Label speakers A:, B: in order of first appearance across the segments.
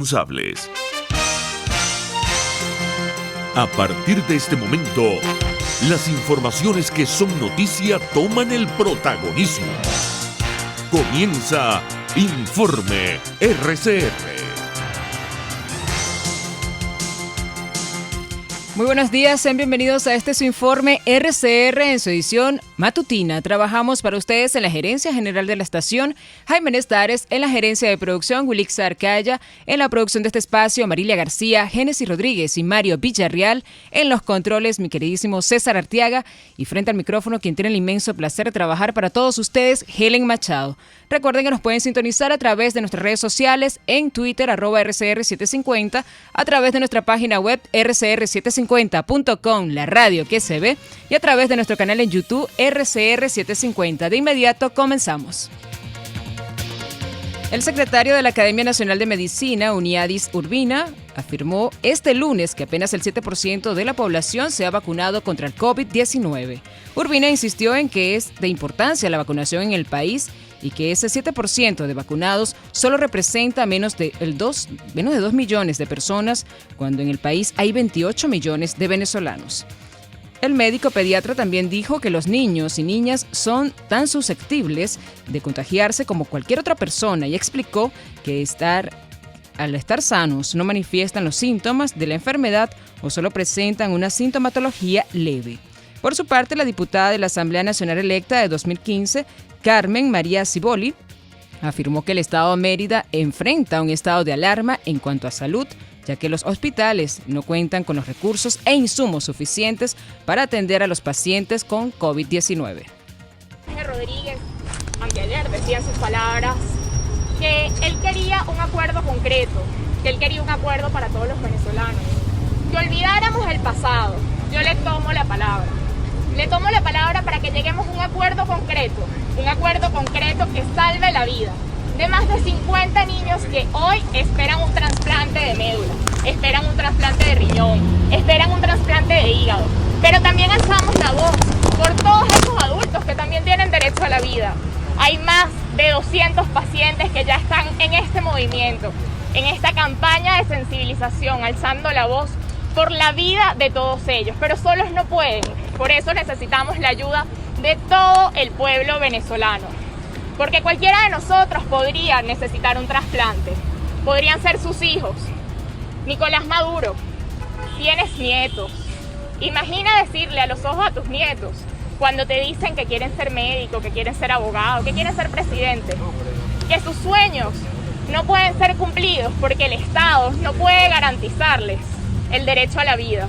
A: responsables. A partir de este momento, las informaciones que son noticia toman el protagonismo. Comienza Informe RCR.
B: Muy buenos días, sean bienvenidos a este su informe RCR en su edición matutina. Trabajamos para ustedes en la Gerencia General de la Estación, Jaime Nestares, en la Gerencia de Producción, Wilixa Arcaya, en la producción de este espacio, Marilia García, Génesis Rodríguez y Mario Villarreal, en los controles, mi queridísimo César Arteaga, y frente al micrófono, quien tiene el inmenso placer de trabajar para todos ustedes, Helen Machado. Recuerden que nos pueden sintonizar a través de nuestras redes sociales, en Twitter, @RCR750, a través de nuestra página web, rcr750.com, la radio que se ve, y a través de nuestro canal en YouTube, RCR750. De inmediato, comenzamos. El secretario de la Academia Nacional de Medicina, Uniadis Urbina, afirmó este lunes que apenas el 7% de la población se ha vacunado contra el COVID-19. Urbina insistió en que es de importancia la vacunación en el país y que ese 7% de vacunados solo representa menos de 2 millones de personas, cuando en el país hay 28 millones de venezolanos. El médico pediatra también dijo que los niños y niñas son tan susceptibles de contagiarse como cualquier otra persona y explicó que al estar sanos no manifiestan los síntomas de la enfermedad o solo presentan una sintomatología leve. Por su parte, la diputada de la Asamblea Nacional electa de 2015, Carmen María Ciboli, afirmó que el Estado de Mérida enfrenta un estado de alarma en cuanto a salud, ya que los hospitales no cuentan con los recursos e insumos suficientes para atender a los pacientes con COVID-19.
C: Jorge Rodríguez, anteayer, decía en sus palabras que él quería un acuerdo concreto, que él quería un acuerdo para todos los venezolanos, que olvidáramos el pasado. Yo le tomo la palabra. Le tomo la palabra para que lleguemos a un acuerdo concreto que salve la vida de más de 50 niños que hoy esperan un trasplante de médula, esperan un trasplante de riñón, esperan un trasplante de hígado. Pero también alzamos la voz por todos esos adultos que también tienen derecho a la vida. Hay más de 200 pacientes que ya están en este movimiento, en esta campaña de sensibilización, alzando la voz por la vida de todos ellos, pero solos no pueden. Por eso necesitamos la ayuda de todo el pueblo venezolano. Porque cualquiera de nosotros podría necesitar un trasplante. Podrían ser sus hijos. Nicolás Maduro, tienes nietos. Imagina decirle a los ojos a tus nietos, cuando te dicen que quieren ser médico, que quieren ser abogado, que quieren ser presidente, que sus sueños no pueden ser cumplidos porque el Estado no puede garantizarles el derecho a la vida.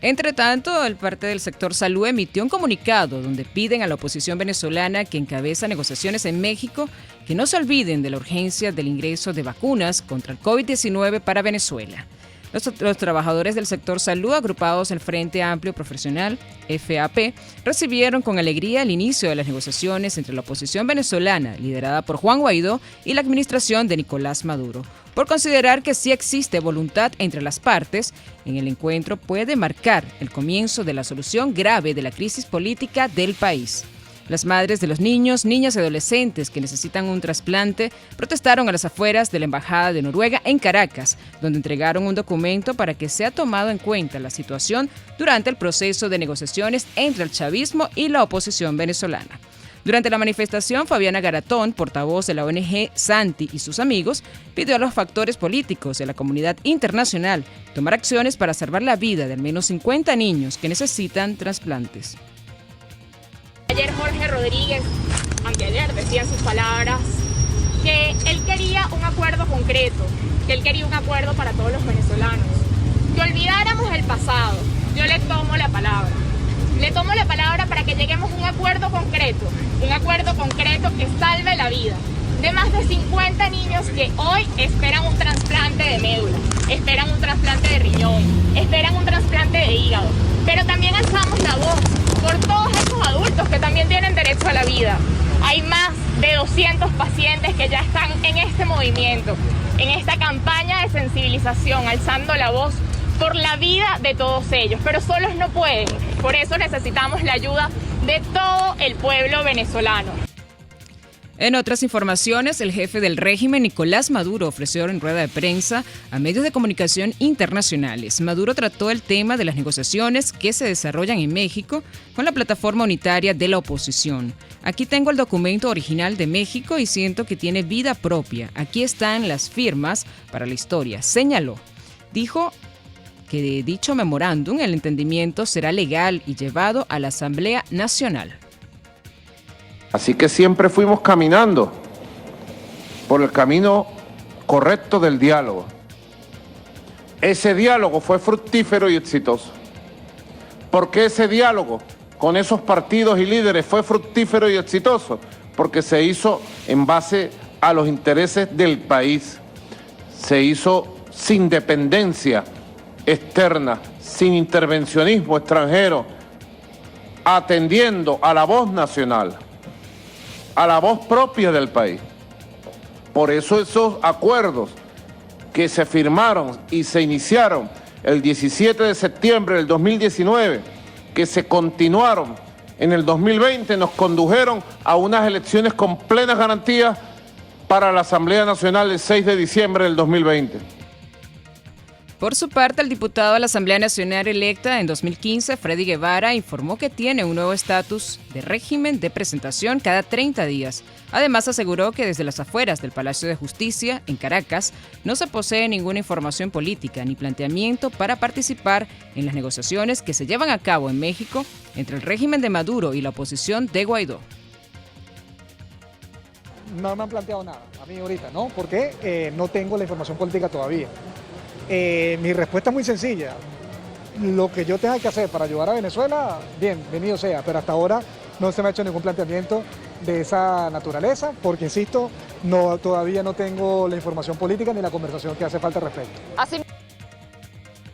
B: Entre tanto, el parte del sector salud emitió un comunicado donde piden a la oposición venezolana que encabeza negociaciones en México que no se olviden de la urgencia del ingreso de vacunas contra el COVID-19 para Venezuela. Los trabajadores del sector salud, agrupados en el Frente Amplio Profesional, FAP, recibieron con alegría el inicio de las negociaciones entre la oposición venezolana, liderada por Juan Guaidó, y la administración de Nicolás Maduro, por considerar que sí existe voluntad entre las partes. En el encuentro puede marcar el comienzo de la solución grave de la crisis política del país. Las madres de los niños, niñas y adolescentes que necesitan un trasplante protestaron a las afueras de la Embajada de Noruega en Caracas, donde entregaron un documento para que sea tomado en cuenta la situación durante el proceso de negociaciones entre el chavismo y la oposición venezolana. Durante la manifestación, Fabiana Garatón, portavoz de la ONG Santi y sus amigos, pidió a los factores políticos de la comunidad internacional tomar acciones para salvar la vida de al menos 50 niños que necesitan trasplantes.
C: Ayer Jorge Rodríguez, anteayer, decía en sus palabras que él quería un acuerdo concreto, que él quería un acuerdo para todos los venezolanos, que olvidáramos el pasado. Yo le tomo la palabra. Le tomo la palabra para que lleguemos a un acuerdo concreto que salve la vida de más de 50 niños que hoy esperan un trasplante de médula, esperan un trasplante de riñón, esperan un trasplante de hígado. Pero también alzamos la voz por todos esos adultos que también tienen derecho a la vida. Hay más de 200 pacientes que ya están en este movimiento, en esta campaña de sensibilización, alzando la voz por la vida de todos ellos, pero solos no pueden. Por eso necesitamos la ayuda de todo el pueblo venezolano.
B: En otras informaciones, el jefe del régimen, Nicolás Maduro, ofreció en rueda de prensa a medios de comunicación internacionales. Maduro trató el tema de las negociaciones que se desarrollan en México con la plataforma unitaria de la oposición. Aquí tengo el documento original de México y siento que tiene vida propia. Aquí están las firmas para la historia, señaló. Dijo que de dicho memorándum el entendimiento será legal y llevado a la Asamblea Nacional.
D: Así que siempre fuimos caminando por el camino correcto del diálogo. Ese diálogo fue fructífero y exitoso. ¿Por qué ese diálogo con esos partidos y líderes fue fructífero y exitoso? Porque se hizo en base a los intereses del país. Se hizo sin dependencia externa, sin intervencionismo extranjero, atendiendo a la voz nacional, a la voz propia del país. Por eso esos acuerdos que se firmaron y se iniciaron el 17 de septiembre del 2019, que se continuaron en el 2020, nos condujeron a unas elecciones con plenas garantías para la Asamblea Nacional el 6 de diciembre del 2020.
B: Por su parte, el diputado a la Asamblea Nacional electa en 2015, Freddy Guevara, informó que tiene un nuevo estatus de régimen de presentación cada 30 días. Además, aseguró que desde las afueras del Palacio de Justicia, en Caracas, no se posee ninguna información política ni planteamiento para participar en las negociaciones que se llevan a cabo en México entre el régimen de Maduro y la oposición de Guaidó.
E: No me han planteado nada a mí ahorita, ¿no? Porque no tengo la información política todavía. Mi respuesta es muy sencilla. Lo que yo tenga que hacer para ayudar a Venezuela, bienvenido sea, pero hasta ahora no se me ha hecho ningún planteamiento de esa naturaleza, porque insisto, todavía no tengo la información política ni la conversación que hace falta al respecto.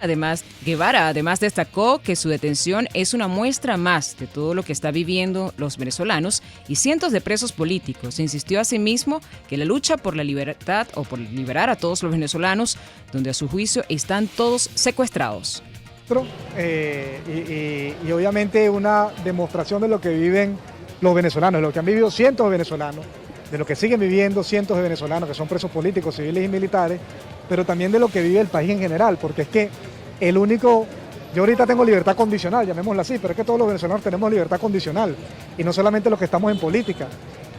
B: Además, Guevara destacó que su detención es una muestra más de todo lo que está viviendo los venezolanos y cientos de presos políticos. Insistió asimismo que la lucha por la libertad o por liberar a todos los venezolanos, donde a su juicio están todos secuestrados.
E: Y obviamente una demostración de lo que viven los venezolanos, de lo que han vivido cientos de venezolanos, de lo que siguen viviendo cientos de venezolanos que son presos políticos, civiles y militares, pero también de lo que vive el país en general, porque es que yo ahorita tengo libertad condicional, llamémosla así, pero es que todos los venezolanos tenemos libertad condicional, y no solamente los que estamos en política.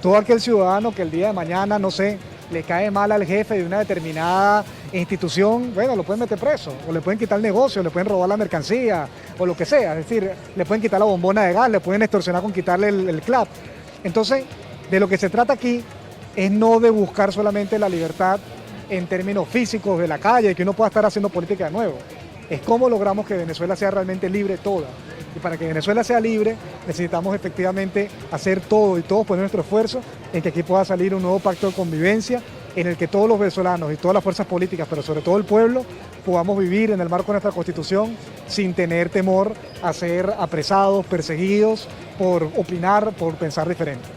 E: Todo aquel ciudadano que el día de mañana, no sé, le cae mal al jefe de una determinada institución, bueno, lo pueden meter preso, o le pueden quitar el negocio, le pueden robar la mercancía, o lo que sea, es decir, le pueden quitar la bombona de gas, le pueden extorsionar con quitarle el CLAP. Entonces, de lo que se trata aquí es no de buscar solamente la libertad en términos físicos de la calle, que uno pueda estar haciendo política de nuevo. Es cómo logramos que Venezuela sea realmente libre toda. Y para que Venezuela sea libre, necesitamos efectivamente hacer todo y todos poner nuestro esfuerzo en que aquí pueda salir un nuevo pacto de convivencia en el que todos los venezolanos y todas las fuerzas políticas, pero sobre todo el pueblo, podamos vivir en el marco de nuestra Constitución sin tener temor a ser apresados, perseguidos por opinar, por pensar diferente.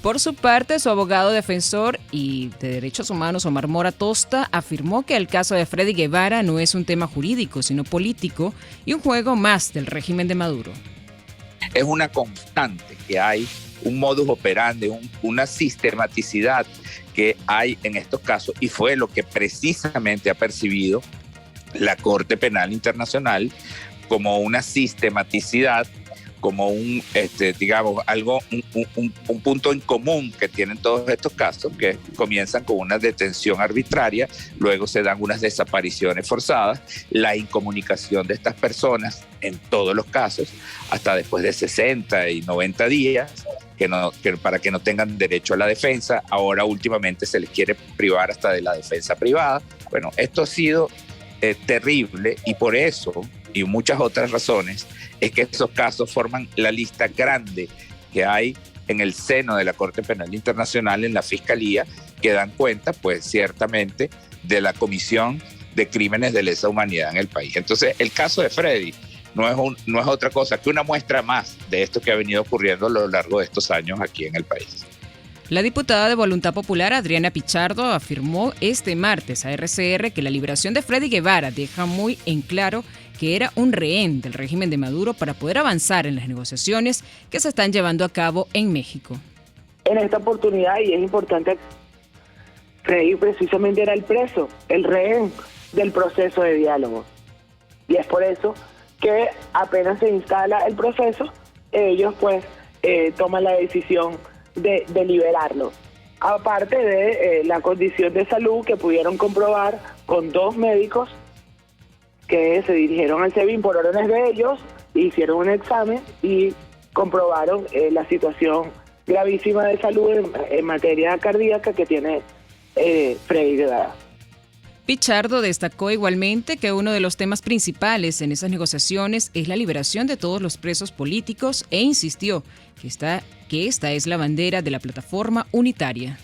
B: Por su parte, su abogado defensor y de derechos humanos, Omar Mora Tosta, afirmó que el caso de Freddy Guevara no es un tema jurídico, sino político y un juego más del régimen de Maduro.
F: Es una constante que hay, un modus operandi, una sistematicidad que hay en estos casos, y fue lo que precisamente ha percibido la Corte Penal Internacional como una sistematicidad, como un punto en común que tienen todos estos casos, que comienzan con una detención arbitraria, luego se dan unas desapariciones forzadas, la incomunicación de estas personas en todos los casos, hasta después de 60 y 90 días, para que no tengan derecho a la defensa. Ahora últimamente se les quiere privar hasta de la defensa privada. Bueno, esto ha sido terrible, y por eso, y muchas otras razones, es que esos casos forman la lista grande que hay en el seno de la Corte Penal Internacional, en la Fiscalía, que dan cuenta, pues ciertamente, de la comisión de crímenes de lesa humanidad en el país. Entonces, el caso de Freddy no es otra cosa que una muestra más de esto que ha venido ocurriendo a lo largo de estos años aquí en el país.
B: La diputada de Voluntad Popular, Adriana Pichardo, afirmó este martes a RCR que la liberación de Freddy Guevara deja muy en claro que era un rehén del régimen de Maduro para poder avanzar en las negociaciones que se están llevando a cabo en México.
G: En esta oportunidad, y es importante, Freddy precisamente era el preso, el rehén del proceso de diálogo. Y es por eso que apenas se instala el proceso, ellos pues toman la decisión de liberarlo. Aparte de la condición de salud que pudieron comprobar con 2 médicos que se dirigieron al SEBIN por órdenes de ellos, hicieron un examen y comprobaron la situación gravísima de salud en materia cardíaca que tiene Freddy Guevara.
B: Pichardo destacó igualmente que uno de los temas principales en esas negociaciones es la liberación de todos los presos políticos e insistió que esta es la bandera de la plataforma unitaria.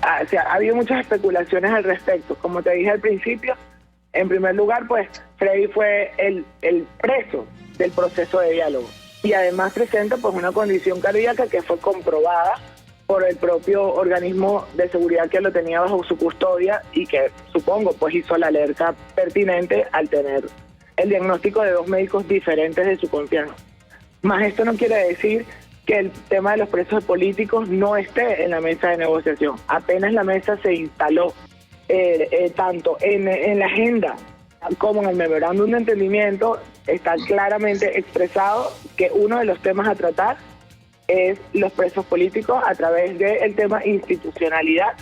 G: Ha habido muchas especulaciones al respecto. Como te dije al principio, en primer lugar, pues Freddy fue el preso del proceso de diálogo y además presenta pues una condición cardíaca que fue comprobada por el propio organismo de seguridad que lo tenía bajo su custodia y que supongo pues hizo la alerta pertinente al tener el diagnóstico de 2 médicos diferentes de su confianza. Más esto no quiere decir que el tema de los presos políticos no esté en la mesa de negociación. Apenas la mesa se instaló, tanto en la agenda como en el memorándum de entendimiento, está claramente expresado que uno de los temas a tratar es los presos políticos a través del tema institucionalidad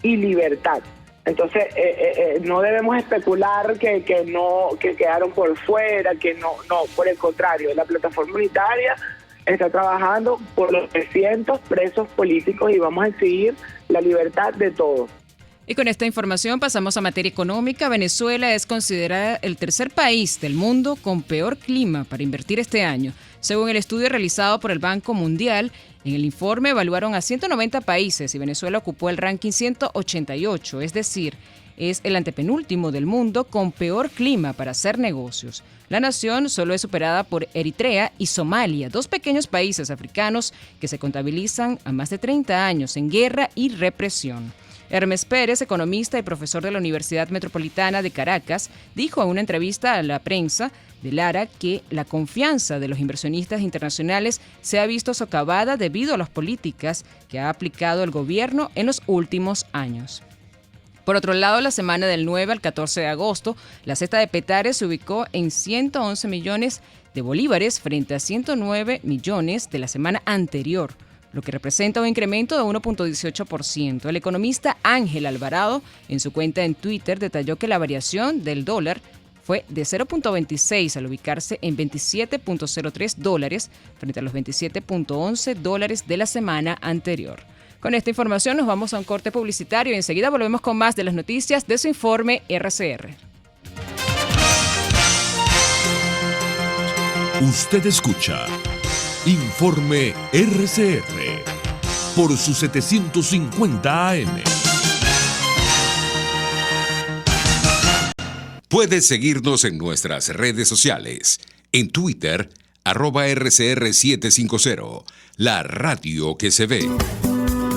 G: y libertad. Entonces, no debemos especular que quedaron por fuera, que no, por el contrario, la plataforma unitaria está trabajando por los 300 presos políticos y vamos a exigir la libertad de todos.
B: Y con esta información pasamos a materia económica. Venezuela es considerada el tercer país del mundo con peor clima para invertir este año. Según el estudio realizado por el Banco Mundial, en el informe evaluaron a 190 países y Venezuela ocupó el ranking 188, es decir, es el antepenúltimo del mundo con peor clima para hacer negocios. La nación solo es superada por Eritrea y Somalia, 2 pequeños países africanos que se contabilizan a más de 30 años en guerra y represión. Hermes Pérez, economista y profesor de la Universidad Metropolitana de Caracas, dijo en una entrevista a la prensa de Lara que la confianza de los inversionistas internacionales se ha visto socavada debido a las políticas que ha aplicado el gobierno en los últimos años. Por otro lado, la semana del 9 al 14 de agosto, la cesta de Petare se ubicó en 111 millones de bolívares frente a 109 millones de la semana anterior, lo que representa un incremento de 1.18%. El economista Ángel Alvarado, en su cuenta en Twitter, detalló que la variación del dólar fue de 0.26 al ubicarse en $27.03 frente a los $27.11 de la semana anterior. Con esta información nos vamos a un corte publicitario y enseguida volvemos con más de las noticias de su informe RCR.
A: Usted escucha Informe RCR por su 750 AM.
H: Puedes seguirnos en nuestras redes sociales. En Twitter, @RCR750, la radio que se ve.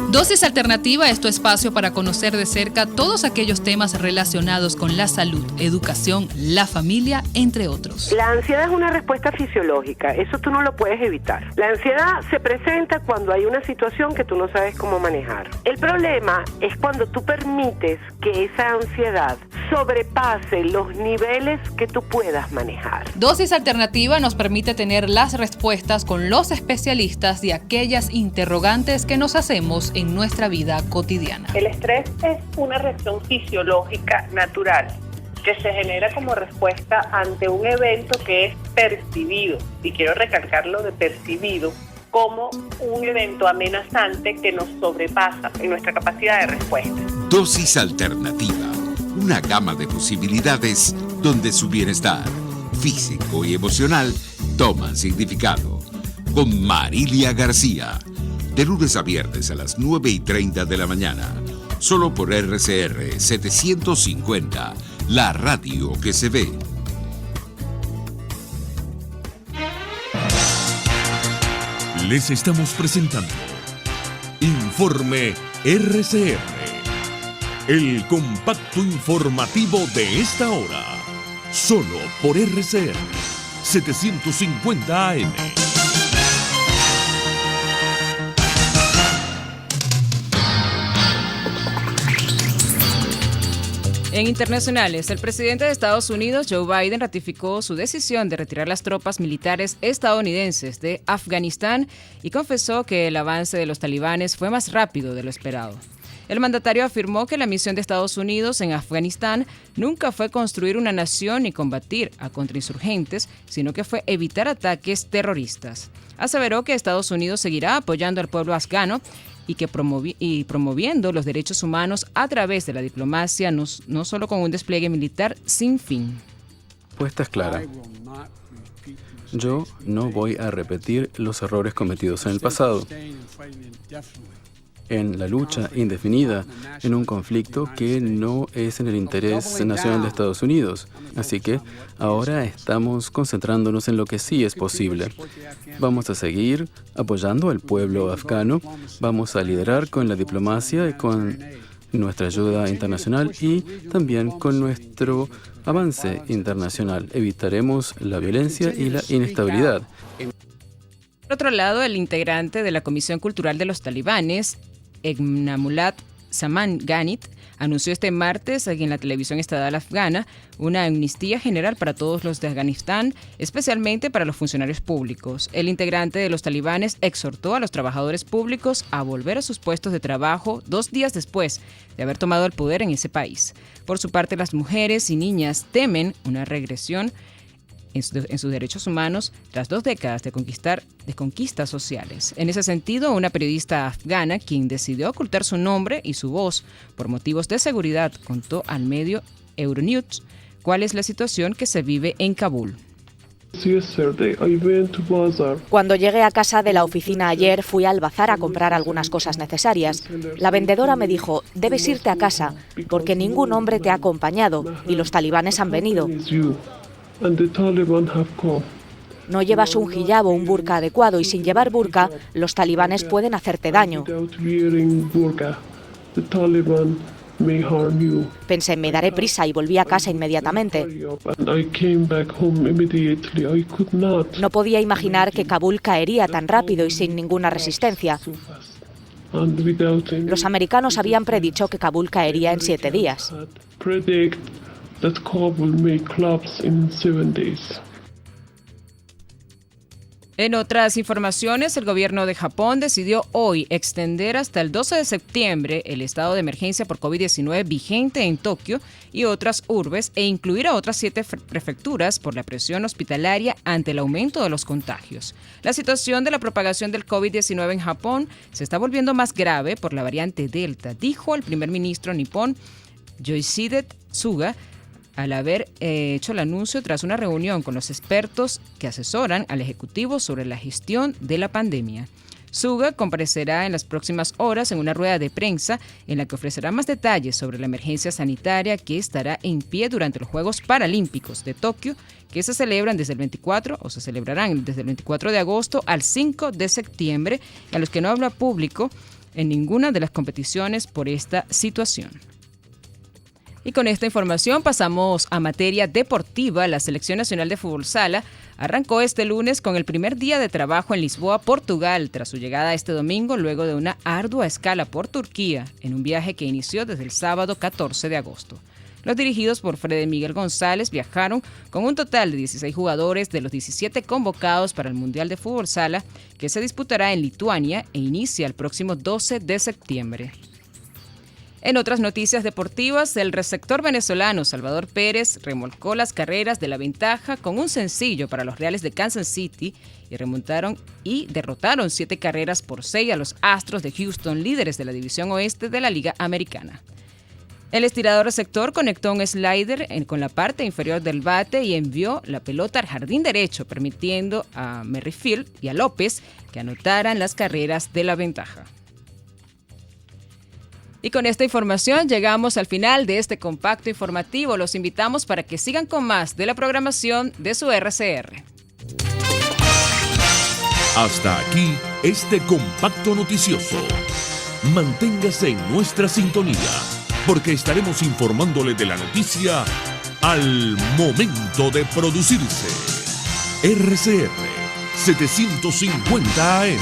I: Dosis Alternativa es tu espacio para conocer de cerca todos aquellos temas relacionados con la salud, educación, la familia, entre otros.
J: La ansiedad es una respuesta fisiológica, eso tú no lo puedes evitar. La ansiedad se presenta cuando hay una situación que tú no sabes cómo manejar. El problema es cuando tú permites que esa ansiedad sobrepase los niveles que tú puedas manejar.
I: Dosis Alternativa nos permite tener las respuestas con los especialistas de aquellas interrogantes que nos hacemos en nuestra vida cotidiana.
K: El estrés es una reacción fisiológica natural que se genera como respuesta ante un evento que es percibido, y quiero recalcarlo de percibido, como un evento amenazante que nos sobrepasa en nuestra capacidad de respuesta.
H: Dosis Alternativa, una gama de posibilidades donde su bienestar físico y emocional toman significado. Con Marilia García, de lunes a viernes a las 9:30 de la mañana, solo por RCR 750, la radio que se ve.
A: Les estamos presentando Informe RCR, el compacto informativo de esta hora, solo por RCR 750 AM.
B: En internacionales, el presidente de Estados Unidos, Joe Biden, ratificó su decisión de retirar las tropas militares estadounidenses de Afganistán y confesó que el avance de los talibanes fue más rápido de lo esperado. El mandatario afirmó que la misión de Estados Unidos en Afganistán nunca fue construir una nación ni combatir a contrainsurgentes, sino que fue evitar ataques terroristas. Aseveró que Estados Unidos seguirá apoyando al pueblo afgano y que promoviendo los derechos humanos a través de la diplomacia, no solo con un despliegue militar sin fin.
L: La respuesta es clara. Yo no voy a repetir los errores cometidos en el pasado, en la lucha indefinida en un conflicto que no es en el interés nacional de Estados Unidos. Así que ahora estamos concentrándonos en lo que sí es posible. Vamos a seguir apoyando al pueblo afgano, vamos a liderar con la diplomacia y con nuestra ayuda internacional y también con nuestro avance internacional. Evitaremos la violencia y la inestabilidad.
B: Por otro lado, el integrante de la Comisión Cultural de los Talibanes, Emnamulat Zaman-Ghanit, anunció este martes en la televisión estatal afgana una amnistía general para todos los de Afganistán, especialmente para los funcionarios públicos. El integrante de los talibanes exhortó a los trabajadores públicos a volver a sus puestos de trabajo 2 días después de haber tomado el poder en ese país. Por su parte, las mujeres y niñas temen una regresión en sus derechos humanos tras 2 décadas de conquistas sociales. En ese sentido, una periodista afgana, quien decidió ocultar su nombre y su voz por motivos de seguridad, contó al medio Euronews cuál es la situación que se vive en Kabul.
M: Cuando llegué a casa de la oficina ayer, fui al bazar a comprar algunas cosas necesarias. La vendedora me dijo, debes irte a casa, porque ningún hombre te ha acompañado y los talibanes han venido. No llevas un hijab o un burka adecuado y sin llevar burka, los talibanes pueden hacerte daño. Pensé, me daré prisa y volví a casa inmediatamente. No podía imaginar que Kabul caería tan rápido y sin ninguna resistencia. Los americanos habían predicho que Kabul caería en 7 días.
B: En otras informaciones, el gobierno de Japón decidió hoy extender hasta el 12 de septiembre el estado de emergencia por COVID-19 vigente en Tokio y otras urbes e incluir a otras 7 prefecturas por la presión hospitalaria ante el aumento de los contagios. La situación de la propagación del COVID-19 en Japón se está volviendo más grave por la variante Delta, dijo el primer ministro nipón Yoshihide Suga, al haber hecho el anuncio tras una reunión con los expertos que asesoran al Ejecutivo sobre la gestión de la pandemia. Suga comparecerá en las próximas horas en una rueda de prensa en la que ofrecerá más detalles sobre la emergencia sanitaria que estará en pie durante los Juegos Paralímpicos de Tokio, que se celebrarán desde el 24 de agosto al 5 de septiembre, a los que no habla público en ninguna de las competiciones por esta situación. Y con esta información pasamos a materia deportiva. La Selección Nacional de Fútbol Sala arrancó este lunes con el primer día de trabajo en Lisboa, Portugal, tras su llegada este domingo luego de una ardua escala por Turquía, en un viaje que inició desde el sábado 14 de agosto. Los dirigidos por Freddy Miguel González viajaron con un total de 16 jugadores de los 17 convocados para el Mundial de Fútbol Sala, que se disputará en Lituania e inicia el próximo 12 de septiembre. En otras noticias deportivas, el receptor venezolano Salvador Pérez remolcó las carreras de la ventaja con un sencillo para los Reales de Kansas City y derrotaron 7 carreras por 6 a los Astros de Houston, líderes de la División Oeste de la Liga Americana. El estirador receptor conectó un slider con la parte inferior del bate y envió la pelota al jardín derecho, permitiendo a Merrifield y a López que anotaran las carreras de la ventaja. Y con esta información llegamos al final de este compacto informativo. Los invitamos para que sigan con más de la programación de su RCR.
A: Hasta aquí este compacto noticioso. Manténgase en nuestra sintonía, porque estaremos informándole de la noticia al momento de producirse. RCR 750 AM.